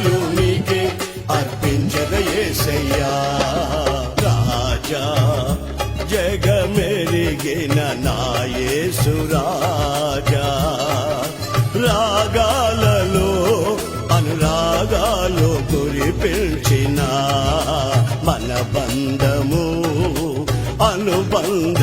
స్తుతులు నీకే అర్పించద యేసయ్యా. రాజా జగమెరిగిన నా యేసు రాజా, రాగాలలో అనురాగాలు కురిపించిన మన బంధము అనుబంధ